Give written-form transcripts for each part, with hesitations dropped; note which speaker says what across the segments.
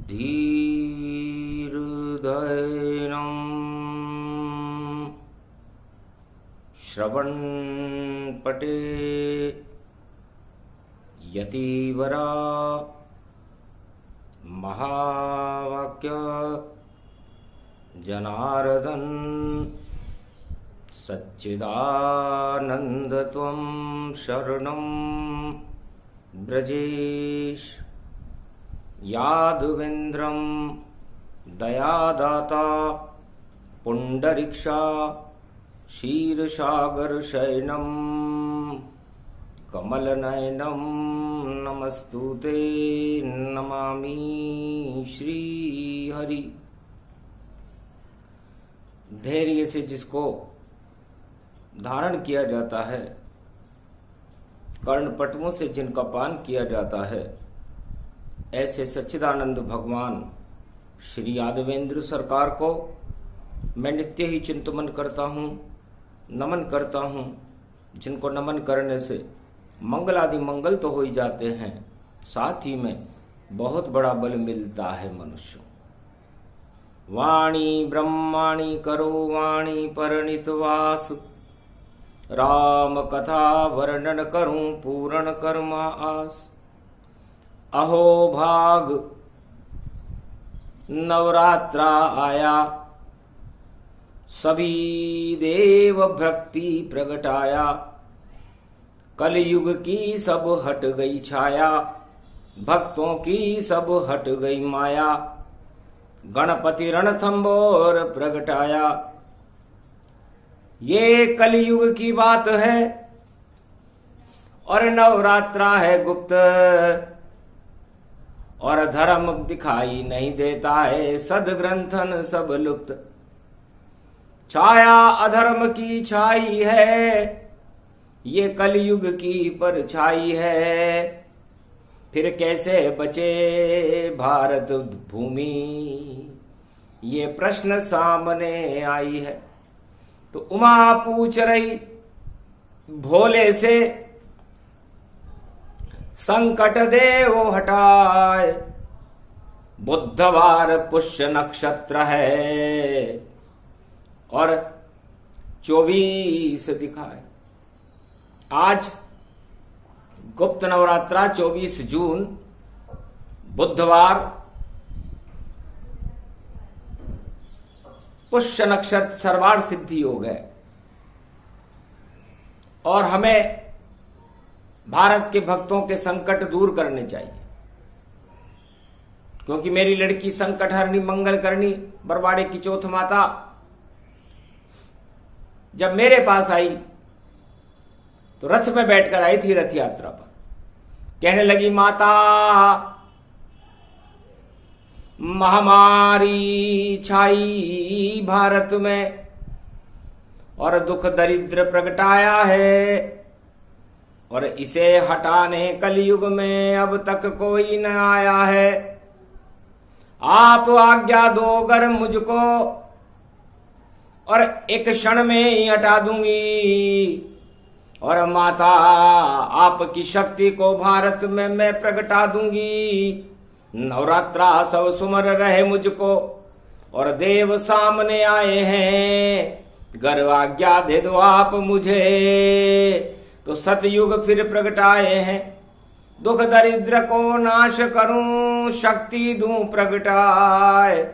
Speaker 1: धीर्दयनं श्रवणपटे यतिवरा महावाक्य जनार्दन सच्चिदानंद त्वं शरणं ब्रजेश यादवेन्द्रं दयादाता पुंडरीक्षा क्षीरसागरशयनं कमलनयनं नमस्तुते नमामि श्रीहरि। धैर्य से जिसको धारण किया जाता है, कर्णपटुओं से जिनका पान किया जाता है, ऐसे सच्चिदानंद भगवान श्री यादवेंद्र सरकार को मैं नित्य ही चिंतन करता हूँ, नमन करता हूँ। जिनको नमन करने से मंगल आदि मंगल तो हो ही जाते हैं, साथ ही में बहुत बड़ा बल मिलता है मनुष्य। वाणी ब्रह्माणी करो वाणी परनितवास, राम कथा वर्णन करूं पूर्ण कर्मा आस। अहो भाग नवरात्रा आया, सभी देव भक्ति प्रगटाया। कलयुग की सब हट गई छाया, भक्तों की सब हट गई माया। गणपति रणथंबोर प्रगटाया। ये कलयुग की बात है और नवरात्रा है गुप्त, और धर्म दिखाई नहीं देता है, सदग्रंथन सब लुप्त। छाया अधर्म की छाई है, ये कलयुग की परछाई है। फिर कैसे बचे भारत भूमि, ये प्रश्न सामने आई है। तो उमा पूछ रही भोले से, संकट देव हटाए। बुधवार पुष्य नक्षत्र है और 24 दिखाए। आज गुप्त नवरात्रा 24 जून बुधवार, पुष्य नक्षत्र सर्वार्थ सिद्धि हो गए। और हमें भारत के भक्तों के संकट दूर करने चाहिए, क्योंकि मेरी लड़की संकट हरनी मंगल करनी बरवाड़े की चौथ माता जब मेरे पास आई तो रथ में बैठकर आई थी, रथ यात्रा पर। कहने लगी, माता महामारी छाई भारत में और दुख दरिद्र प्रगटाया है, और इसे हटाने कलयुग में अब तक कोई न आया है। आप आज्ञा दो अगर मुझको, और एक क्षण में ही हटा दूंगी। और माता आपकी शक्ति को भारत में मैं प्रगटा दूंगी। नवरात्रा सब सुमर रहे मुझको, और देव सामने आए हैं। गर्व आज्ञा दे दो आप मुझे, तो सतयुग फिर प्रगटाए हैं। दुख दरिद्र को नाश करूं, शक्ति दूं प्रगटाए।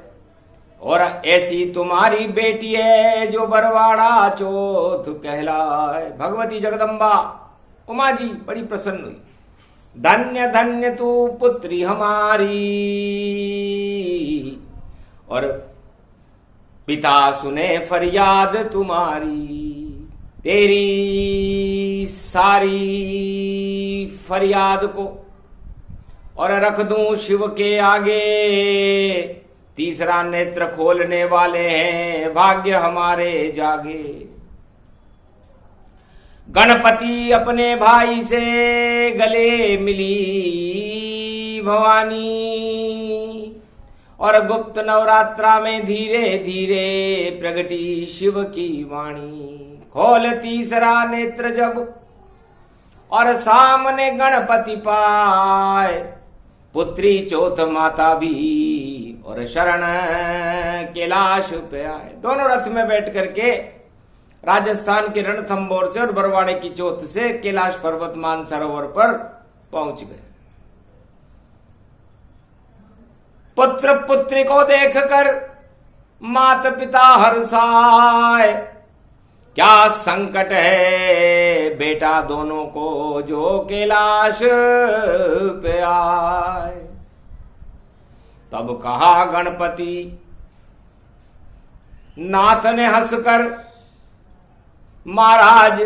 Speaker 1: और ऐसी तुम्हारी बेटी है जो बरवाड़ा चौथ कहलाए। भगवती जगदम्बा उमा जी बड़ी प्रसन्न हुई। धन्य धन्य तू पुत्री हमारी, और पिता सुने फरियाद तुम्हारी। तेरी सारी फरियाद को और रख दूं शिव के आगे। तीसरा नेत्र खोलने वाले हैं, भाग्य हमारे जागे। गणपति अपने भाई से गले मिली भवानी, और गुप्त नवरात्रा में धीरे धीरे प्रगटी शिव की वाणी। खोल तीसरा नेत्र जब और सामने गणपति पाए, पुत्री चौथ माता भी और शरण कैलाश पे आए। दोनों रथ में बैठ करके राजस्थान के रणथंभौर से और बरवाड़े की चौथ से कैलाश पर्वत मानसरोवर पर पहुंच गए। पुत्र पुत्री को देखकर माता पिता हर्षाए, क्या संकट है बेटा दोनों को जो कैलाश पे आए। तब कहा गणपति नाथ ने हंसकर, महाराज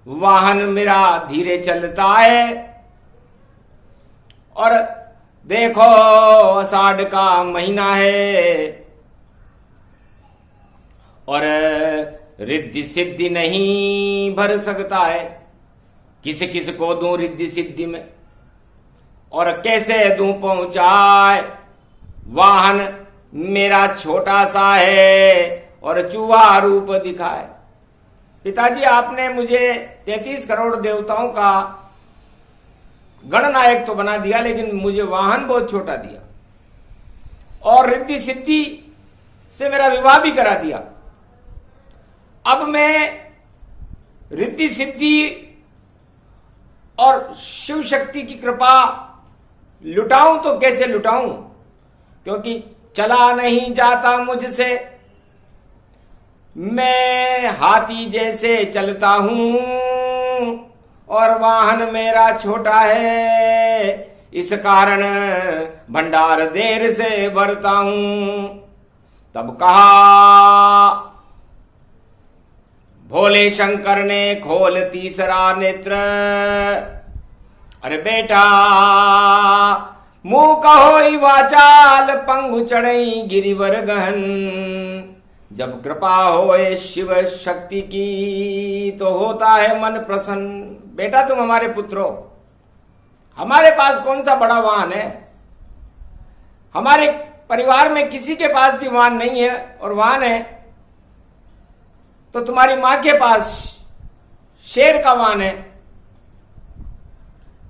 Speaker 1: वाहन मेरा धीरे चलता है और देखो आषाढ़ का महीना है और रिद्धि सिद्धि नहीं भर सकता है, किस किस को दूं रिद्धि सिद्धि में और कैसे दूं पहुंचाए। वाहन मेरा छोटा सा है और चूहा रूप दिखाए। पिताजी आपने मुझे 33 करोड़ देवताओं का गणनायक तो बना दिया, लेकिन मुझे वाहन बहुत छोटा दिया और रिद्धि सिद्धि से मेरा विवाह भी करा दिया। अब मैं रिद्धि सिद्धि और शिव शक्ति की कृपा लुटाऊं तो कैसे लुटाऊं, क्योंकि चला नहीं जाता मुझसे, मैं हाथी जैसे चलता हूं और वाहन मेरा छोटा है, इस कारण भंडार देर से भरता हूं। तब कहा भोले शंकर ने खोल तीसरा नेत्र, अरे बेटा मुंह कहो वाचाल पंगु चढ़ई गिरिवर गहन। जब कृपा होए शिव शक्ति की तो होता है मन प्रसन्न। बेटा तुम हमारे पुत्र हो, हमारे पास कौन सा बड़ा वाहन है, हमारे परिवार में किसी के पास भी वाहन नहीं है, और वाहन है तो तुम्हारी मां के पास शेर का वाहन है,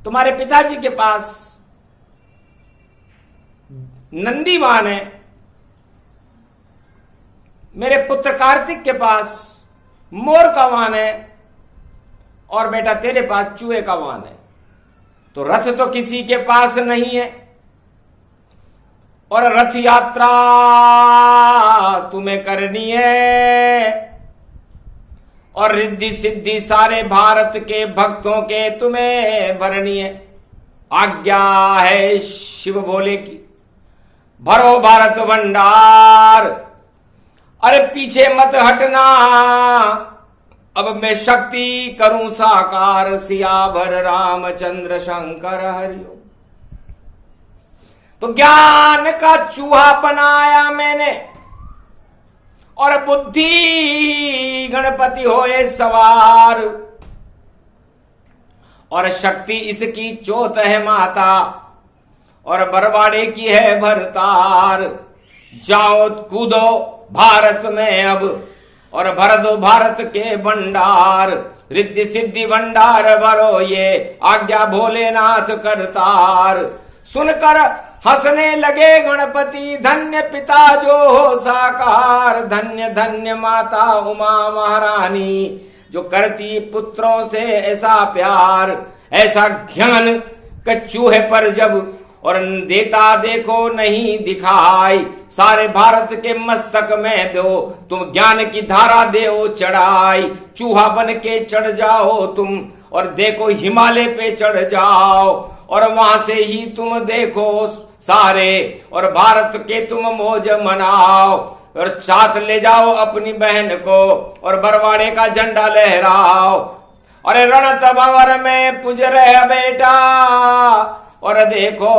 Speaker 1: तुम्हारे पिताजी के पास नंदी वाहन है, मेरे पुत्र कार्तिक के पास मोर का वाहन है, और बेटा तेरे पास चूहे का वाहन है। तो रथ तो किसी के पास नहीं है, और रथ यात्रा तुम्हें करनी है, और रिद्धि सिद्धि सारे भारत के भक्तों के तुम्हें भरनी है। आज्ञा है शिव भोले की, भरो भारत भंडार, अरे पीछे मत हटना, अब मैं शक्ति करूं साकार, सियावर रामचंद्र शंकर हरिओम। तो ज्ञान का चूहा बनाया मैंने और बुद्धि गणपति होए सवार, और शक्ति इसकी चौथ है माता और बरवाड़े की है भरतार। जाओ कूदो भारत में अब और भर दो भारत के भंडार, रिद्धि सिद्धि भंडार भरो ये आज्ञा भोलेनाथ करतार। सुनकर हंसने लगे गणपति, धन्य पिता जो हो साकार, धन्य धन्य माता उमा महारानी जो करती पुत्रों से ऐसा प्यार। ऐसा ज्ञान चूहे पर जब और देता देखो नहीं दिखाई, सारे भारत के मस्तक में दो तुम ज्ञान की धारा देओ चढ़ाई। चूहा बन के चढ़ जाओ तुम और देखो हिमालय पे चढ़ जाओ, और वहां से ही तुम देखो सारे और भारत के तुम मौज मनाओ, और साथ ले जाओ अपनी बहन को और बरवाड़े का झंडा लहराओ। अरे रणत भंवर में पुज रहे बेटा, और देखो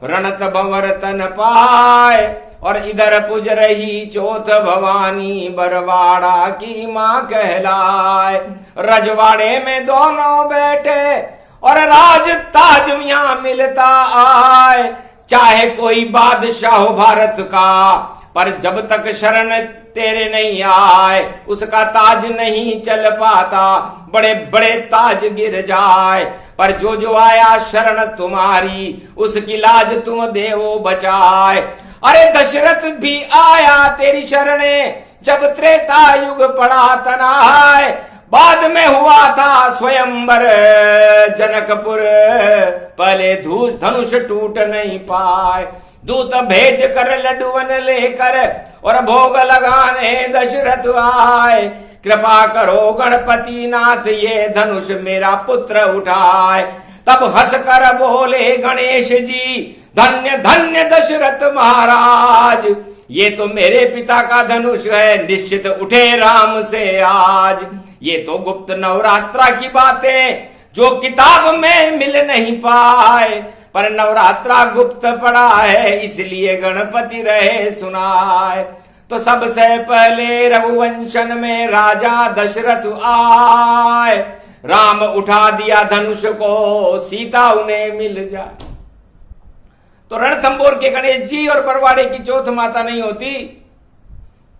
Speaker 1: रणत भंवर तन पाए, और इधर पुज रही चौथ भवानी बरवाड़ा की मां कहलाए। रजवाड़े में दोनों बैठे और राज ताज यहां मिलता आए, चाहे कोई बादशाह हो भारत का, पर जब तक शरण तेरे नहीं आए उसका ताज नहीं चल पाता, बड़े बड़े ताज गिर जाए। पर जो जो आया शरण तुम्हारी, उसकी लाज तुम देवो बचाए। अरे दशरथ भी आया तेरी शरणे, जब त्रेता युग पड़ा तनाय। बाद में हुआ था स्वयंवर जनकपुर, पहले धनुष टूट नहीं पाए। दूत भेज कर लड्डुवन लेकर, और भोग लगाने दशरथ आए। कृपा करो गणपति नाथ, ये धनुष मेरा पुत्र उठाए। तब हंस कर बोले गणेश जी, धन्य धन्य दशरथ महाराज, ये तो मेरे पिता का धनुष है, निश्चित उठे राम से आज। ये तो गुप्त नवरात्रा की बातें, जो किताब में मिल नहीं पाए, पर नवरात्रा गुप्त पड़ा है, इसलिए गणपति रहे सुनाए। तो सबसे पहले रघुवंशन में राजा दशरथ आए, राम उठा दिया धनुष को, सीता उन्हें मिल जाए। तो रणथंबोर के गणेश जी और बरवाड़े की चौथ माता नहीं होती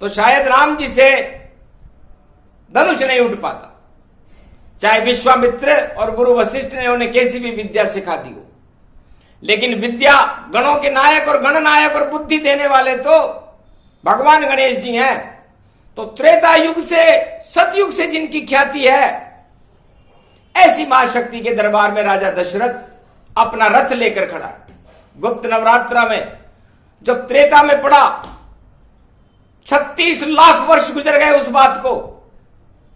Speaker 1: तो शायद राम जी से धनुष नहीं उठ पाता, चाहे विश्वामित्र और गुरु वशिष्ठ ने उन्हें कैसी भी विद्या सिखा दी हो। लेकिन विद्या गणों के नायक और गणनायक और बुद्धि देने वाले तो भगवान गणेश जी हैं। तो त्रेता युग से सतयुग से जिनकी ख्याति है, ऐसी महाशक्ति के दरबार में राजा दशरथ अपना रथ लेकर खड़ा है। गुप्त नवरात्रा में जब त्रेता में पड़ा, 36 लाख वर्ष गुजर गए उस बात को,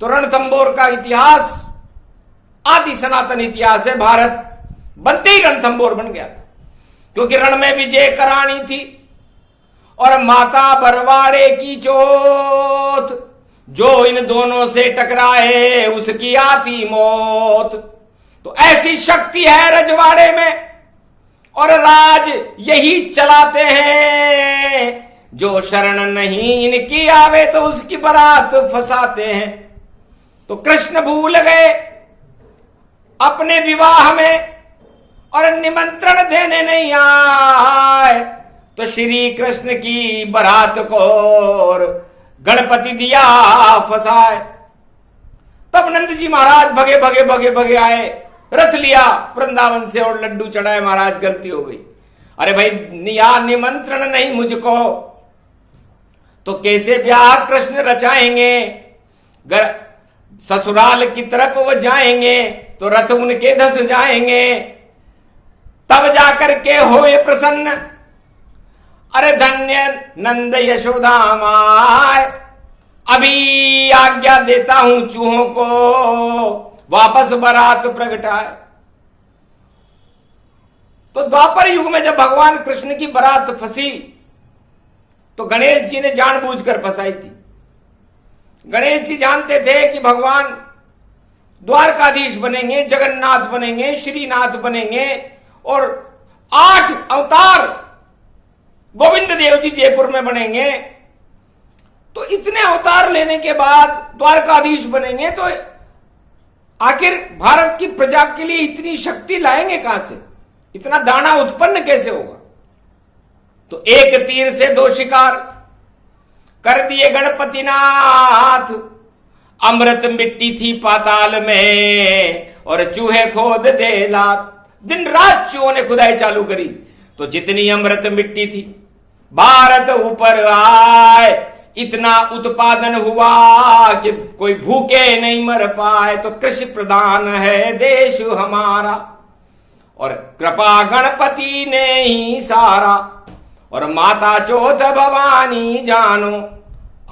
Speaker 1: तो रणथंबोर का इतिहास आदि सनातन इतिहास है। भारत बनते ही रणथंबोर बन गया था, क्योंकि रण में विजय करानी थी और माता बरवाड़े की चोट, जो इन दोनों से टकराए उसकी आती मौत। तो ऐसी शक्ति है रजवाड़े में, और राज यही चलाते हैं, जो शरण नहीं इनकी आवे तो उसकी बारात फंसाते हैं। तो कृष्ण भूल गए अपने विवाह में और निमंत्रण देने नहीं आए, तो श्री कृष्ण की बारात को गणपति दिया फंसाए। तब नंद जी महाराज भगे भगे भगे भगे आए, रथ लिया वृंदावन से और लड्डू चढ़ाए। महाराज गलती हो गई, अरे भाई या निमंत्रण नहीं मुझको, तो कैसे ब्याह कृष्ण रचाएंगे, ससुराल की तरफ वो जाएंगे तो रथ उनके धस जाएंगे, तब जाकर के होए प्रसन्न। अरे धन्य नंद यशोदा माय, अभी आज्ञा देता हूं चूहों को वापस बारात प्रगटाए। तो द्वापर युग में जब भगवान कृष्ण की बारात फंसी, तो गणेश जी ने जानबूझकर फंसाई थी। गणेश जी जानते थे कि भगवान द्वारकाधीश बनेंगे, जगन्नाथ बनेंगे, श्रीनाथ बनेंगे, और 8 अवतार गोविंद देव जी जयपुर में बनेंगे। तो इतने अवतार लेने के बाद द्वारकाधीश बनेंगे, तो आखिर भारत की प्रजा के लिए इतनी शक्ति लाएंगे कहां से, इतना दाना उत्पन्न कैसे होगा। तो एक तीर से 2 शिकार कर दिए गणपति नाथ। अमृत मिट्टी थी पाताल में और चूहे खोद दे लात। दिन रात चूहों ने खुदाई चालू करी, तो जितनी अमृत मिट्टी थी भारत ऊपर आए। इतना उत्पादन हुआ कि कोई भूखे नहीं मर पाए। तो कृषि प्रधान है देश हमारा, और कृपा गणपति ने ही सारा। और माता चौथ भवानी जानो,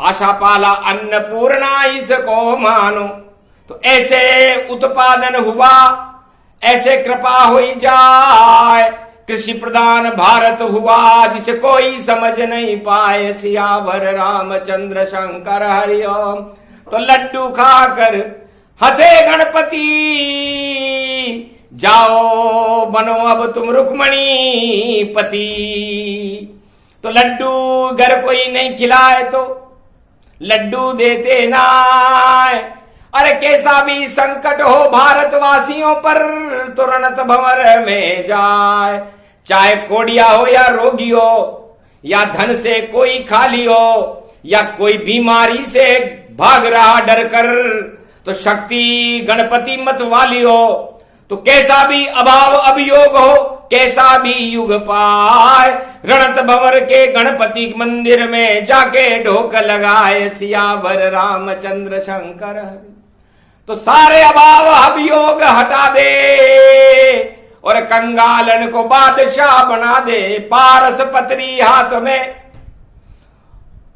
Speaker 1: आशा पाला अन्नपूर्णा इसको मानो। तो ऐसे उत्पादन हुआ, ऐसे कृपा हुई जाए। कृषि प्रधान भारत हुआ, जिसे कोई समझ नहीं पाए। सियावर रामचंद्र शंकर हरिओम। तो लड्डू खाकर हंसे गणपति, जाओ बनो अब तुम रुक्मणी पति। तो लड्डू घर कोई नहीं खिलाए तो लड्डू देते ना। अरे कैसा भी संकट हो भारतवासियों पर, तुरंत भंवर में जाए। चाहे कोड़िया हो या रोगी हो, या धन से कोई खाली हो, या कोई बीमारी से भाग रहा डर कर, तो शक्ति गणपति मत वाली हो। तो कैसा भी अभाव अभियोग हो, कैसा भी युग पाए, रणत भंवर के गणपति मंदिर में जाके ढोक लगाए, सियावर रामचंद्र शंकर हरि। तो सारे अभाव अभियोग हटा दे और कंगालन को बादशाह बना दे, पारस पत्री हाथ में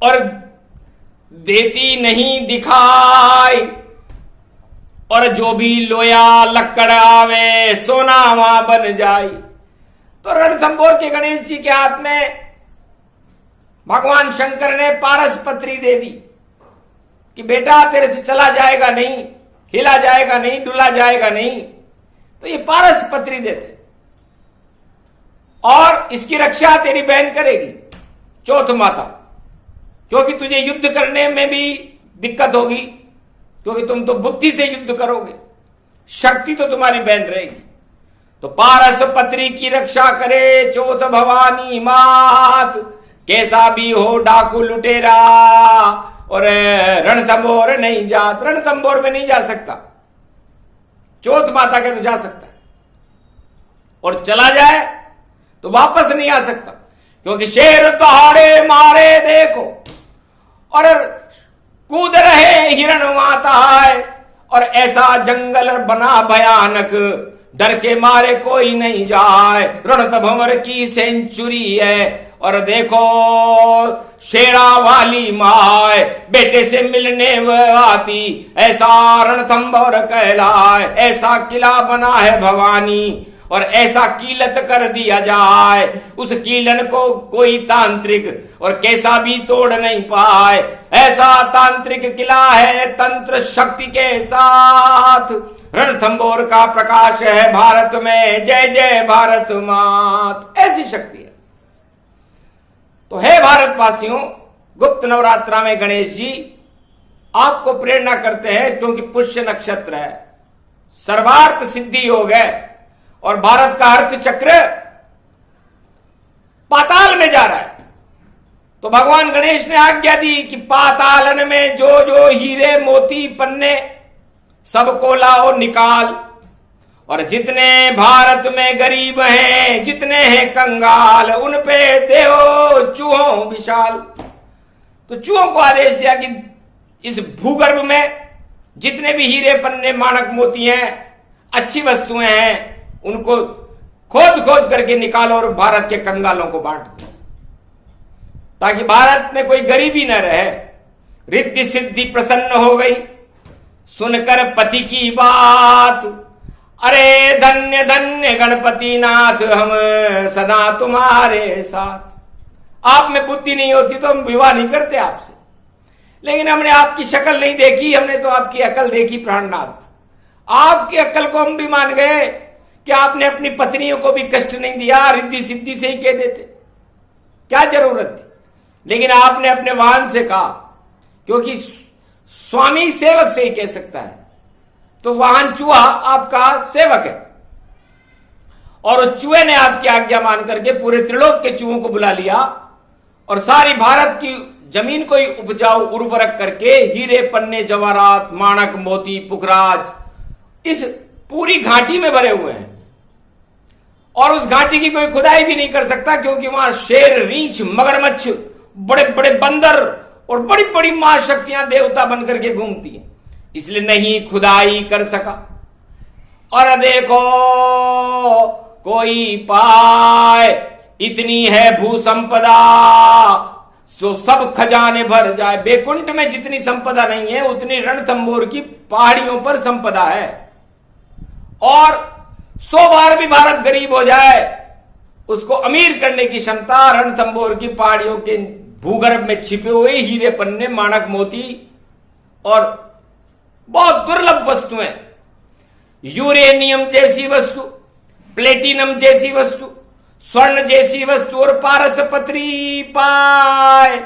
Speaker 1: और देती नहीं दिखाई, और जो भी लोया लक्कड़ आवे सोना वहां बन जाए। तो रणथंभौर के गणेश जी के हाथ में भगवान शंकर ने पारस पत्री दे दी कि बेटा तेरे से चला जाएगा नहीं, हिला जाएगा नहीं, डुला जाएगा नहीं। तो ये पारस पत्री देते और इसकी रक्षा तेरी बहन करेगी चौथ माता, क्योंकि तुझे युद्ध करने में भी दिक्कत होगी, क्योंकि तुम तो बुद्धि से युद्ध करोगे, शक्ति तो तुम्हारी बहन रहेगी। तो पारस पत्री की रक्षा करे चौथ भवानी मात, कैसा भी हो डाकू लुटेरा और रणथंभौर नहीं जात। रणथंभौर में नहीं जा सकता, चौथ माता के तो जा सकता है, और चला जाए तो वापस नहीं आ सकता, क्योंकि शेर तहाड़े मारे देखो और कूद रहे हिरण माता है, और ऐसा जंगल बना भयानक डर के मारे कोई नहीं जाए। रणथंभौर की सेंचुरी है और देखो शेरा वाली माए बेटे से मिलने वो आती, ऐसा रणथंभौर कहलाए। ऐसा किला बना है भवानी और ऐसा कीलत कर दिया जाए, उस कीलन को कोई तांत्रिक और कैसा भी तोड़ नहीं पाए। ऐसा तांत्रिक किला है तंत्र शक्ति के साथ, रणथंभौर का प्रकाश है भारत में, जय जय भारत मात। ऐसी शक्ति है। तो हे भारतवासियों, गुप्त नवरात्रा में गणेश जी आपको प्रेरणा करते हैं, क्योंकि पुष्य नक्षत्र है, सर्वार्थ सिद्धि योग है और भारत का अर्थ चक्र पाताल में जा रहा है। तो भगवान गणेश ने आज्ञा दी कि पातालन में जो जो हीरे मोती पन्ने सबको लाओ निकाल, और जितने भारत में गरीब हैं, जितने हैं कंगाल, उन पे देव चूहों विशाल। तो चूहों को आदेश दिया कि इस भूगर्भ में जितने भी हीरे पन्ने माणक मोती हैं, अच्छी वस्तुएं हैं, उनको खोद खोद करके निकालो और भारत के कंगालों को बांट दो, ताकि भारत में कोई गरीबी न रहे। रिद्धि सिद्धि प्रसन्न हो गई सुनकर पति की बात, अरे धन्य धन्य गणपति नाथ हम सदा तुम्हारे साथ। आप में बुद्धि नहीं होती तो हम विवाह नहीं करते आपसे, लेकिन हमने आपकी शक्ल नहीं देखी, हमने तो आपकी अकल देखी प्राणनाथ। आपकी अकल को हम भी मान गए कि आपने अपनी पत्नियों को भी कष्ट नहीं दिया, रिद्धि सिद्धि से ही कह देते, क्या जरूरत थी। लेकिन आपने अपने वाहन से कहा, क्योंकि स्वामी सेवक से ही कह सकता है, तो वाहन चूहा आपका सेवक है, और उस चूहे ने आपकी आज्ञा मान करके पूरे त्रिलोक के चूहों को बुला लिया और सारी भारत की जमीन को ही उपजाऊ उर्वरक करके हीरे पन्ने जवाहरात माणक मोती पुखराज इस पूरी घाटी में भरे हुए हैं। और उस घाटी की कोई खुदाई भी नहीं कर सकता, क्योंकि वहां शेर, रीछ, मगरमच्छ, बड़े बड़े बंदर और बड़ी बड़ी महाशक्तियां देवता बनकर के घूमती हैं, इसलिए नहीं खुदाई कर सका। और देखो कोई पाए इतनी है भू संपदा, सो सब खजाने भर जाए। बैकुंठ में जितनी संपदा नहीं है उतनी रणथंभौर की पहाड़ियों पर संपदा है। और 100 बार भी भारत गरीब हो जाए, उसको अमीर करने की क्षमता रणथंभौर की पहाड़ियों के भूगर्भ में छिपे हुए हीरे पन्ने माणक मोती और बहुत दुर्लभ वस्तुएं, यूरेनियम जैसी वस्तु, प्लेटिनम जैसी वस्तु, स्वर्ण जैसी वस्तु और पारस पत्री पाए।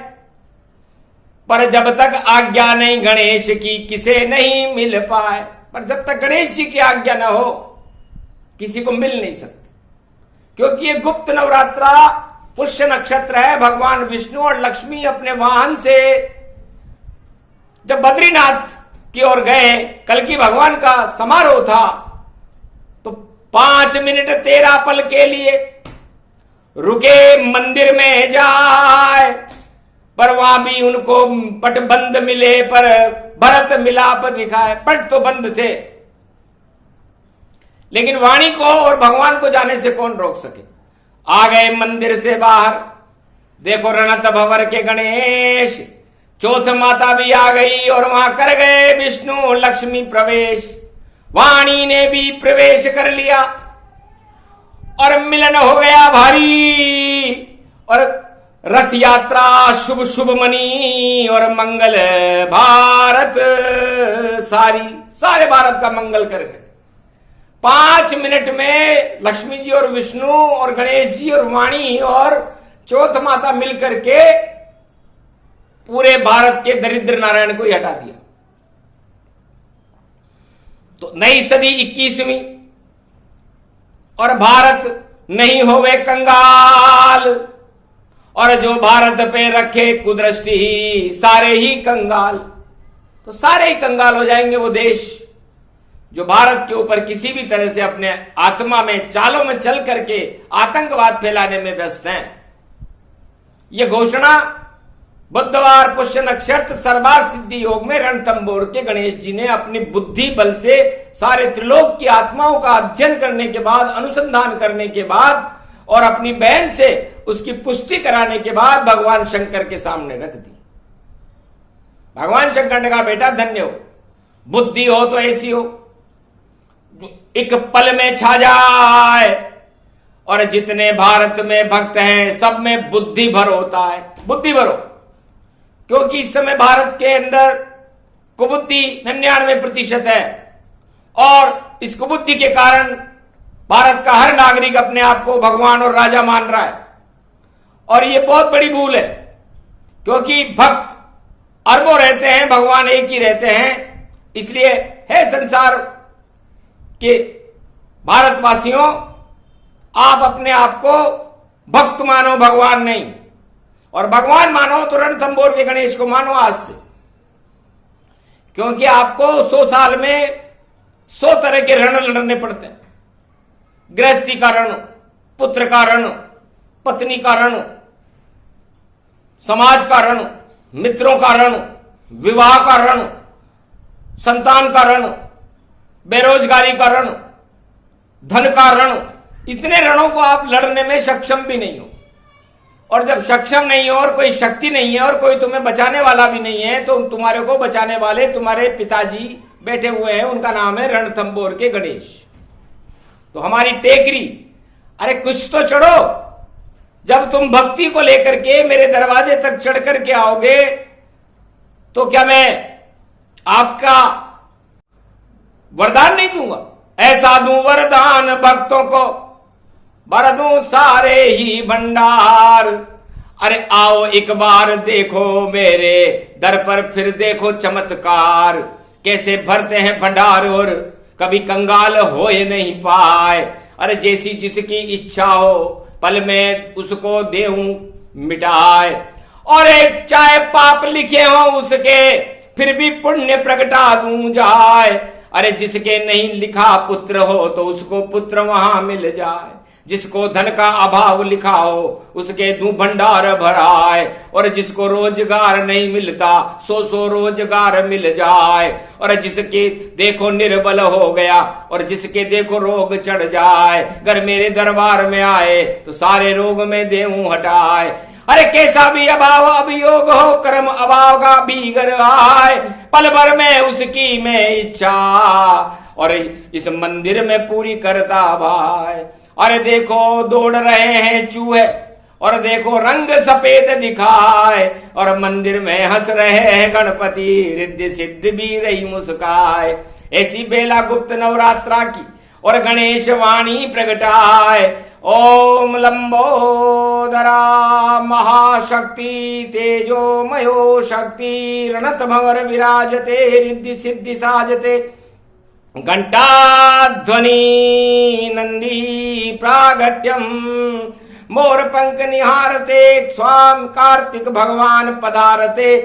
Speaker 1: पर जब तक आज्ञा नहीं गणेश की किसे नहीं मिल पाए। पर जब तक गणेश जी की आज्ञा ना हो किसी को मिल नहीं सकती, क्योंकि ये गुप्त नवरात्रा पुष्य नक्षत्र है। भगवान विष्णु और लक्ष्मी अपने वाहन से जब बद्रीनाथ की ओर गए, कल की भगवान का समारोह था, तो 5 मिनट 13 पल के लिए रुके मंदिर में जाए, पर वहां भी उनको पट बंद मिले, पर भरत मिलाप दिखाए। पट तो बंद थे, लेकिन वाणी को और भगवान को जाने से कौन रोक सके। आ गए मंदिर से बाहर, देखो रणत भंवर के गणेश, चौथ माता भी आ गई और वहां कर गए विष्णु लक्ष्मी प्रवेश। वाणी ने भी प्रवेश कर लिया और मिलन हो गया भारी, और रथ यात्रा शुभ शुभ मनी, और मंगल भारत सारे भारत का मंगल कर गए। 5 मिनट में लक्ष्मी जी और विष्णु और गणेश जी और वाणी और चौथ माता मिलकर के पूरे भारत के दरिद्र नारायण को ही हटा दिया। तो नई सदी 21वीं, और भारत नहीं होवे कंगाल, और जो भारत पे रखे कुदृष्टि सारे ही कंगाल। तो सारे ही कंगाल हो जाएंगे वो देश जो भारत के ऊपर किसी भी तरह से अपने आत्मा में चालों में चल करके आतंकवाद फैलाने में व्यस्त हैं। ये घोषणा बुधवार पुष्य नक्षत्र सर्वार सिद्धि योग में रणथंभौर के गणेश जी ने अपनी बुद्धि बल से सारे त्रिलोक की आत्माओं का अध्ययन करने के बाद, अनुसंधान करने के बाद और अपनी बहन से उसकी पुष्टि कराने के बाद भगवान शंकर के सामने रख दी। भगवान शंकर ने कहा, बेटा धन्य हो, बुद्धि हो तो ऐसी हो एक पल में छा जाए, और जितने भारत में भक्त हैं सब में बुद्धि भर होता है। बुद्धि भरो, क्योंकि इस समय भारत के अंदर कुबुद्धि 99% है, और इस कुबुद्धि के कारण भारत का हर नागरिक अपने आप को भगवान और राजा मान रहा है। और ये बहुत बड़ी भूल है, क्योंकि भक्त अरबों रहते हैं, भगवान एक ही रहते हैं। इसलिए है संसार के भारतवासियों, आप अपने आप को भक्त मानो, भगवान नहीं। और भगवान मानो तो रणथंभौर के गणेश को मानो आज से, क्योंकि आपको 100 साल में 100 तरह के रण लड़ने पड़ते हैं। गृहस्थी का रण, पुत्र का रण, पत्नी का रण, समाज का रण, मित्रों का रण, विवाह का रण, संतान का रण, बेरोजगारी का रण, धन का रण। इतने रणों को आप लड़ने में सक्षम भी नहीं हो। और जब सक्षम नहीं हो और कोई शक्ति नहीं है और कोई तुम्हें बचाने वाला भी नहीं है, तो तुम्हारे को बचाने वाले तुम्हारे पिताजी बैठे हुए हैं, उनका नाम है रणथंभौर के गणेश। तो हमारी टेकरी, अरे कुछ तो चढ़ो। जब तुम भक्ति को लेकर के मेरे दरवाजे तक चढ़ करके आओगे, तो क्या मैं आपका वरदान नहीं दूंगा? ऐसा दूं वरदान भक्तों को, भर दूं सारे ही भंडार। अरे आओ एक बार देखो मेरे दर पर, फिर देखो चमत्कार, कैसे भरते हैं भंडार और कभी कंगाल हो ही नहीं पाए। अरे जैसी जिसकी इच्छा हो पल में उसको देऊं मिटाए, और एक चाहे पाप लिखे हो उसके फिर भी पुण्य प्रगटा दूं जाए। अरे जिसके नहीं लिखा पुत्र हो तो उसको पुत्र वहां मिल जाए, जिसको धन का अभाव लिखा हो उसके दूं भंडार भराए, और जिसको रोजगार नहीं मिलता 100 रोजगार मिल जाए। और जिसके देखो निर्बल हो गया और जिसके देखो रोग चढ़ जाए, अगर मेरे दरबार में आए तो सारे रोग में देऊं हटाए। अरे कैसा भी अभाव अभियोग हो, कर्म अभाव का भी घर आए, पल भर में उसकी मैं इच्छा, और इस मंदिर में पूरी करता भाई। अरे देखो दौड़ रहे हैं चूहे, और देखो रंग सफेद दिखाए, और मंदिर में हंस रहे हैं गणपति, रिद्धि सिद्धि भी रही मुस्काए। ऐसी बेला गुप्त नवरात्रा की और गणेश वाणी प्रगटाए। ओम लंबोदरा महाशक्ति तेजो मयो शक्ति, रणत भंवर विराजते, रिद्धि सिद्धि साजते, घंटा ध्वनि नंदी प्रागट्यम, मोर पंख निहारते, स्वाम कार्तिक भगवान पधारते,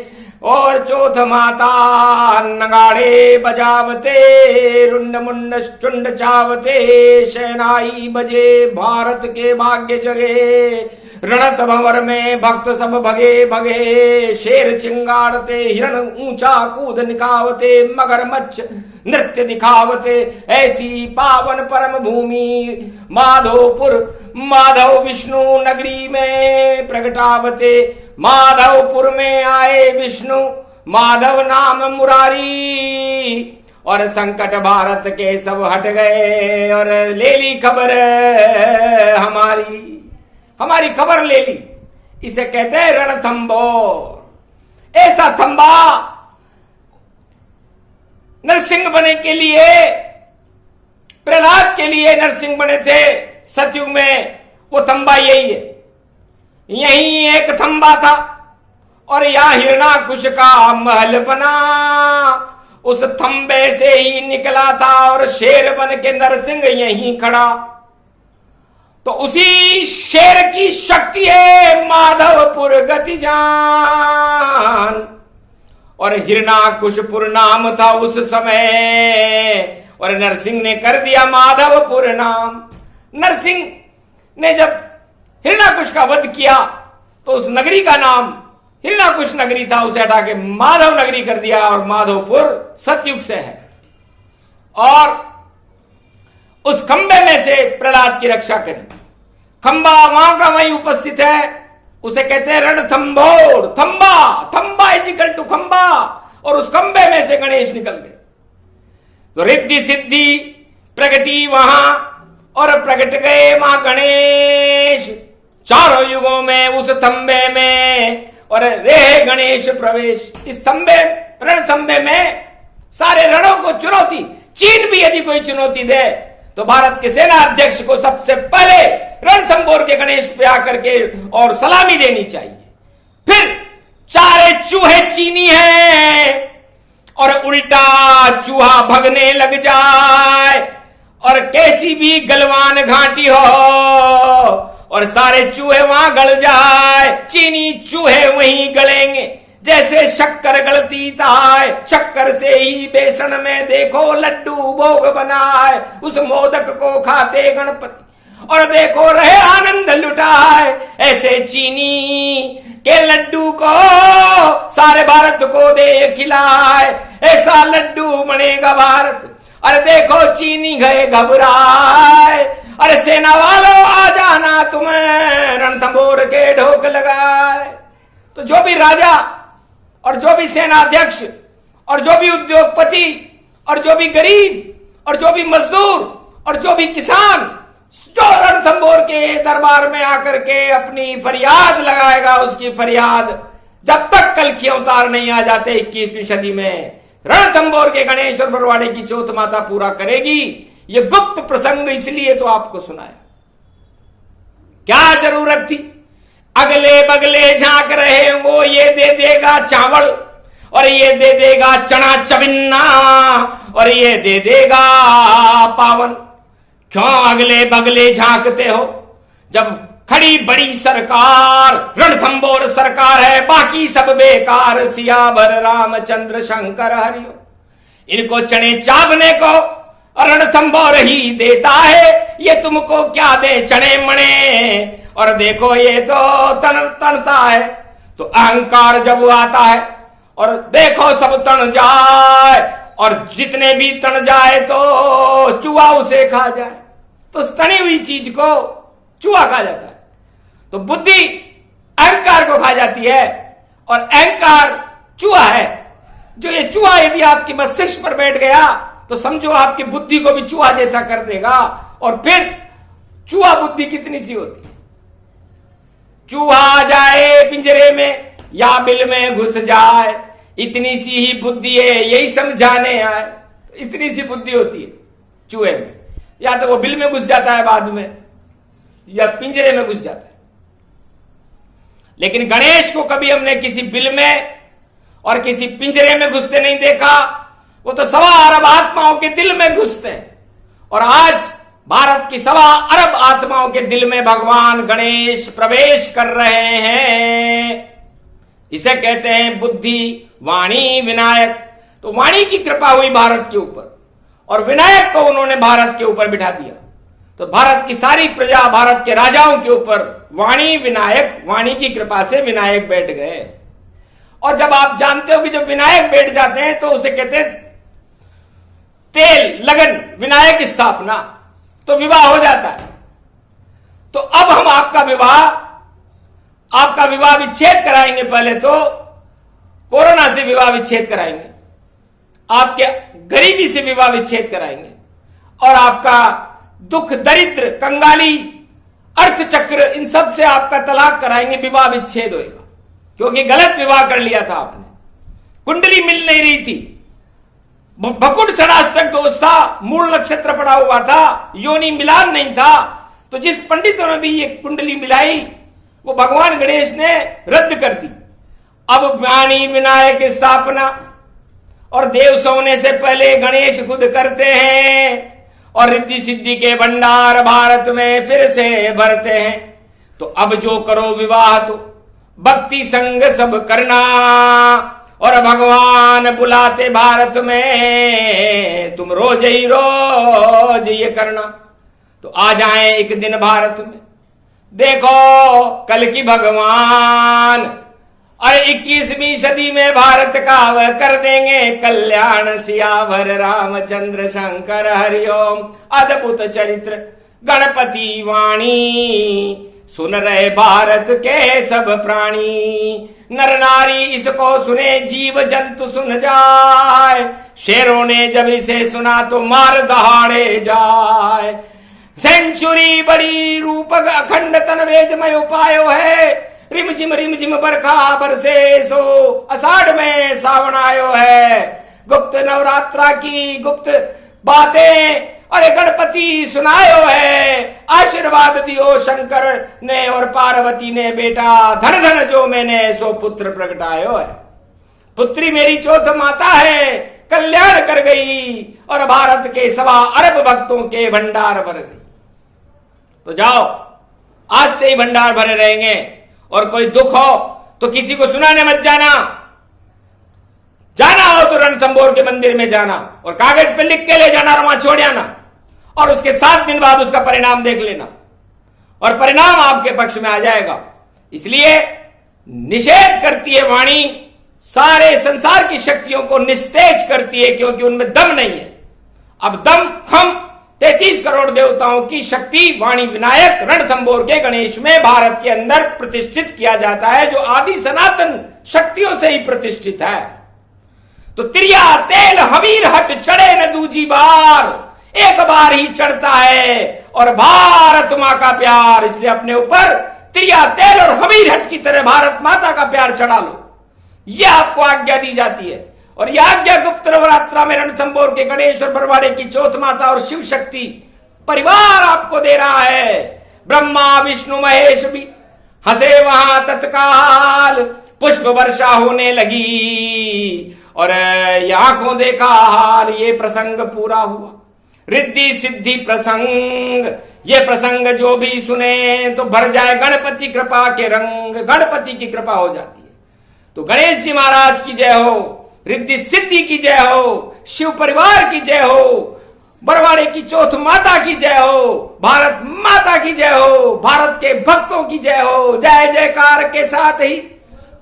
Speaker 1: और चौथ माता नगाड़े बजावते, रुंड मुंड चुंड चावते, शहनाई बजे भारत के भाग्य जगे, रणत भंवर में भक्त सब भगे भगे, शेर चिंगाड़ते हिरण ऊंचा कूद निकावते, मगरमच्छ नृत्य दिखावते, ऐसी पावन परम भूमि माधोपुर माधव विष्णु नगरी में प्रगटावते। माधवपुर में आए विष्णु माधव नाम मुरारी, और संकट भारत के सब हट गए, और ले ली खबर हमारी खबर ले ली। इसे कहते हैं रणथंबोर। ऐसा थंबा नरसिंह बने के लिए, प्रहलाद के लिए नरसिंह बने थे सतयुग में, वो थंबा यही है। यही एक थंबा था और यहां हिरणाकुश का महल बना, उस थंबे से ही निकला था और शेर बन के नरसिंह यहीं खड़ा। तो उसी शेर की शक्ति है माधवपुर गति जान, और हिरणाकुशपुर नाम था उस समय, और नरसिंह ने कर दिया माधवपुर नाम। नरसिंह ने जब हिरणाकुश का वध किया तो उस नगरी का नाम हिरणाकुश नगरी था, उसे हटा के माधव नगरी कर दिया, और माधवपुर सतयुग से है। और उस खंबे में से प्रहलाद की रक्षा करी। खंबा वहां का वहीं उपस्थित है, उसे कहते हैं रणथंबोर। थंबा इज इक्वल टू खंबा, और उस खंबे में से गणेश निकल गए। तो रिद्धि सिद्धि प्रगटी वहां, और प्रकट गए मां गणेश चारों युगों में उस थंबे में, और रहे गणेश प्रवेश। इस थंबे रणथंबे में सारे रणों को चुनौती, चीन भी यदि कोई चुनौती दे तो भारत के सेना अध्यक्ष को सबसे पहले रणथंबोर के गणेश पे आकर के और सलामी देनी चाहिए। फिर चारे चूहे चीनी है, और उल्टा चूहा भगने लग जाए, और कैसी भी गलवान घाटी हो और सारे चूहे वहां गल जाए, चीनी चूहे वहीं गलेंगे। जैसे शक्कर गलती है, शक्कर से ही बेसन में देखो लड्डू भोग बनाए, उस मोदक को खाते गणपति और देखो रहे आनंद लुटाए। ऐसे चीनी के लड्डू को सारे भारत को दे खिलाए, ऐसा लड्डू बनेगा भारत। अरे देखो चीनी गए घबराए, अरे सेना वालों आ जाना तुम्हें रणथंबोर के ढोक लगाए। तो जो भी राजा और जो भी सेनाध्यक्ष और जो भी उद्योगपति और जो भी गरीब और जो भी मजदूर और जो भी किसान जो रणथंबोर के दरबार में आकर के अपनी फरियाद लगाएगा, उसकी फरियाद जब तक कल के अवतार नहीं आ जाते 21वीं सदी में, रणथंबोर के गणेश और बरवाड़े की चौथ माता पूरा करेगी। ये गुप्त प्रसंग इसलिए तो आपको सुनाया। क्या जरूरत थी? अगले बगले झांक रहे वो ये दे देगा चावल, और ये दे देगा चना चबिन्ना, और ये दे देगा पावन। क्यों अगले बगले झांकते हो जब खड़ी बड़ी सरकार रणथंबोर सरकार है, बाकी सब बेकार। सियावर रामचंद्र शंकर हरिओ, इनको चने चावने को रणथंबोर ही देता है, ये तुमको क्या दे चने मणे। और देखो ये तो तनता है। तो अहंकार जब आता है और देखो सब तन जाए, और जितने भी तन जाए तो चूहा उसे खा जाए, तो तनी हुई चीज को चूहा खा जाता है। तो बुद्धि अहंकार को खा जाती है, और अहंकार चूहा है। जो ये चूहा यदि आपकी मस्तिष्क पर बैठ गया तो समझो आपकी बुद्धि को भी चूहा जैसा कर देगा। और फिर चूहा बुद्धि कितनी सी होती है? चूहा आ जाए पिंजरे में या बिल में घुस जाए, इतनी सी ही बुद्धि है, यही समझाने आए। इतनी सी बुद्धि होती है चूहे में, या तो वो बिल में घुस जाता है बाद में, या पिंजरे में घुस जाता है। लेकिन गणेश को कभी हमने किसी बिल में और किसी पिंजरे में घुसते नहीं देखा। वो तो 1.25 अरब आत्माओं के दिल में घुसते हैं, और आज भारत की 1.25 अरब आत्माओं के दिल में भगवान गणेश प्रवेश कर रहे हैं। इसे कहते हैं बुद्धि वाणी विनायक। तो वाणी की कृपा हुई भारत के ऊपर और विनायक को उन्होंने भारत के ऊपर बिठा दिया। तो भारत की सारी प्रजा, भारत के राजाओं के ऊपर वाणी विनायक, वाणी की कृपा से विनायक बैठ गए। और जब आप जानते हो कि जब विनायक बैठ जाते हैं तो उसे कहते हैं तेल लगन विनायक स्थापना, तो विवाह हो जाता है। तो अब हम आपका विवाह विच्छेद कराएंगे। पहले तो कोरोना से विवाह विच्छेद कराएंगे, आपके गरीबी से विवाह विच्छेद कराएंगे और आपका दुख दरिद्र कंगाली अर्थ चक्र इन सब से आपका तलाक कराएंगे, विवाह विच्छेद होगा। क्योंकि गलत विवाह कर लिया था आपने, कुंडली मिल नहीं रही थी, भकुड़ षडाष्टक दोष था, मूल नक्षत्र पड़ा हुआ था, योनि मिलान नहीं था। तो जिस पंडितों ने भी ये कुंडली मिलाई वो भगवान गणेश ने रद्द कर दी। अब वाणी विनायक स्थापना और देव सोने से पहले गणेश खुद करते हैं और रिद्धि सिद्धि के भंडार भारत में फिर से भरते हैं। तो अब जो करो विवाह तो भक्ति संग सब करना और भगवान बुलाते भारत में, तुम रोज ही रोज ये करना। तो आ जाए एक दिन भारत में, देखो कल की भगवान, अरे 21वीं सदी में भारत का वह कर देंगे कल्याण। सियावर रामचंद्र शंकर हरिओम, अद्भुत चरित्र गणपति वाणी, सुन रहे भारत के सब प्राणी। नर नारी इसको सुने, जीव जंतु सुन जाए, शेरों ने जब इसे सुना तो मार दहाड़े जाए। सेंचुरी बड़ी रूप अखंड तन वेजमय उपायो है, रिमझिम बरखा बरसे सो आषाढ़ में सावन आयो है। गुप्त नवरात्रा की गुप्त बातें अरे गणपति सुनायो है, आशीर्वाद दियो शंकर ने और पार्वती ने, बेटा धन धन जो मैंने सो पुत्र प्रगटायो है। पुत्री मेरी चौथ माता है, कल्याण कर गई और भारत के 1.25 अरब भक्तों के भंडार भर गई। तो जाओ, आज से ही भंडार भरे रहेंगे और कोई दुख हो तो किसी को सुनाने मत जाना। जाना हो तो रणथंभौर के मंदिर में जाना और कागज पे लिख के ले जाना और वहां छोड़ आना और उसके 7 दिन बाद उसका परिणाम देख लेना और परिणाम आपके पक्ष में आ जाएगा। इसलिए निषेध करती है वाणी, सारे संसार की शक्तियों को निस्तेज करती है, क्योंकि उनमें दम नहीं है। अब दम खम 33 करोड़ देवताओं की शक्ति वाणी विनायक रणथंभौर के गणेश में भारत के अंदर प्रतिष्ठित किया जाता है, जो आदि सनातन शक्तियों से ही प्रतिष्ठित है। तो तिरिया तेल हमीर हट चढ़े न दूजी बार, एक बार ही चढ़ता है और भारत मां का प्यार, इसलिए अपने ऊपर तिरिया तेल और हमीर हट की तरह भारत माता का प्यार चढ़ा लो, यह आपको आज्ञा दी जाती है। और यह आज्ञा गुप्त नवरात्रा में रणथंभौर के गणेश और बरवाड़े की चौथ माता और शिव शक्ति परिवार आपको दे रहा है। ब्रह्मा विष्णु महेश भी हंसे वहां तत्काल, पुष्प वर्षा होने लगी और आंखों देखा हाल, ये प्रसंग पूरा हुआ। रिद्धि सिद्धि प्रसंग, ये प्रसंग जो भी सुने तो भर जाए गणपति कृपा के रंग, गणपति की कृपा हो जाती है। तो गणेश जी महाराज की जय हो, रिद्धि सिद्धि की जय हो, शिव परिवार की जय हो, बरवाड़े की चौथ माता की जय हो, भारत माता की जय हो, भारत के भक्तों की जय हो। जय जयकार के साथ ही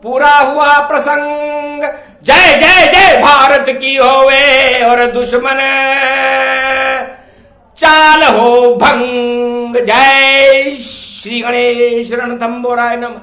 Speaker 1: पूरा हुआ प्रसंग। जय जय जय भारत की होवे और दुश्मन चाल हो भंग। जय श्री गणेश रणथंभौराय नमः।